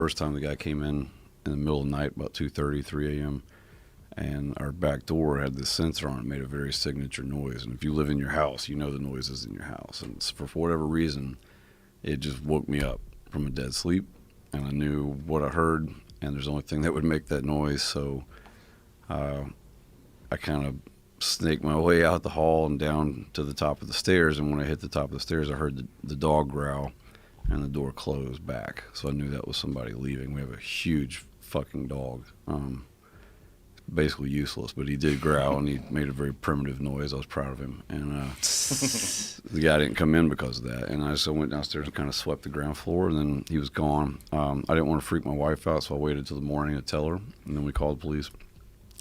First time the guy came in the middle of the night, about 2:30, 3 a.m., and our back door had this sensor on it, made a very signature noise. And if you live in your house, you know the noise is in your house. And for whatever reason, it just woke me up from a dead sleep, and I knew what I heard, and there's the only thing that would make that noise. So I kind of snaked my way out the hall and down to the top of the stairs. And when I hit the top of the stairs, I heard the dog growl, and the door closed back. So I knew that was somebody leaving. We have a huge fucking dog. Basically useless, but he did growl, and he made a very primitive noise. I was proud of him. And the guy didn't come in because of that. And I just went downstairs and kind of swept the ground floor, and then he was gone. I didn't want to freak my wife out, so I waited till the morning to tell her, and then we called the police.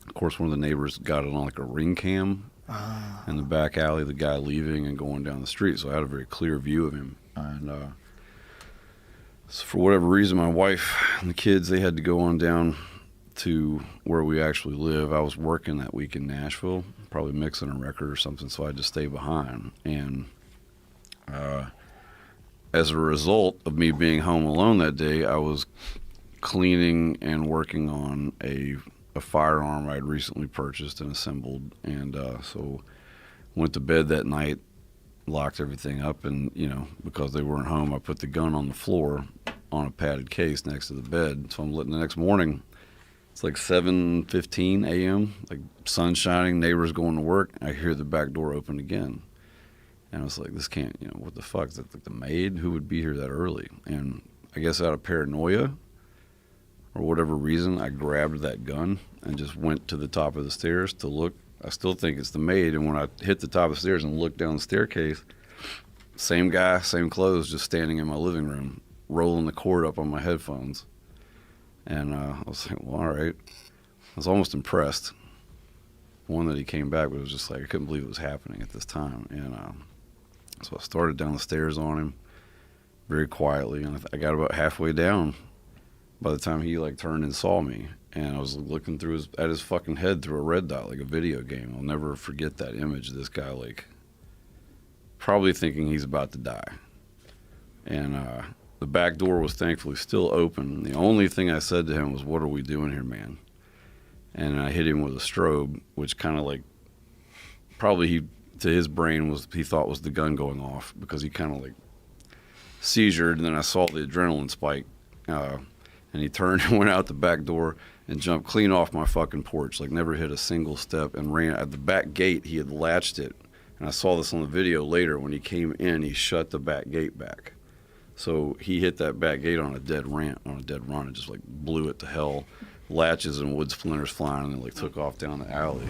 Of course, one of the neighbors got it on like a ring cam in the back alley, the guy leaving and going down the street, so I had a very clear view of him. And so for whatever reason, my wife and the kids, they had to go on down to where we actually live. I was working that week in Nashville, probably mixing a record or something, so I had to stay behind. And as a result of me being home alone that day, I was cleaning and working on a firearm I had recently purchased and assembled. And so went to bed that night, locked everything up, and, you know, because they weren't home, I put the gun on the floor on a padded case next to the bed. So I'm letting the next morning, it's like 7:15 a.m., like sun shining, neighbors going to work. I hear the back door open again. And I was like, this can't, you know, what the fuck? Is that like the maid? Who would be here that early? And I guess out of paranoia or whatever reason, I grabbed that gun and just went to the top of the stairs to look. I still think it's the maid. And when I hit the top of the stairs and looked down the staircase, same guy, same clothes, just standing in my living room, rolling the cord up on my headphones. And I was like, well, all right. I was almost impressed. One, that he came back, but it was just like, I couldn't believe it was happening at this time. And so I started down the stairs on him very quietly. And I got about halfway down by the time he like turned and saw me. And I was looking through at his fucking head through a red dot, like a video game. I'll never forget that image of this guy, like, probably thinking he's about to die. And the back door was thankfully still open. The only thing I said to him was, what are we doing here, man? And I hit him with a strobe, which kind of like, probably he, to his brain, was, he thought was the gun going off, because he kind of like seizured, and then I saw the adrenaline spike. And he turned and went out the back door and jumped clean off my fucking porch, like never hit a single step, and ran at the back gate. He had latched it, and I saw this on the video later. When he came in, he shut the back gate back. So he hit that back gate on a dead run, and just like blew it to hell. Latches and wood splinters flying, and then like took off down the alley.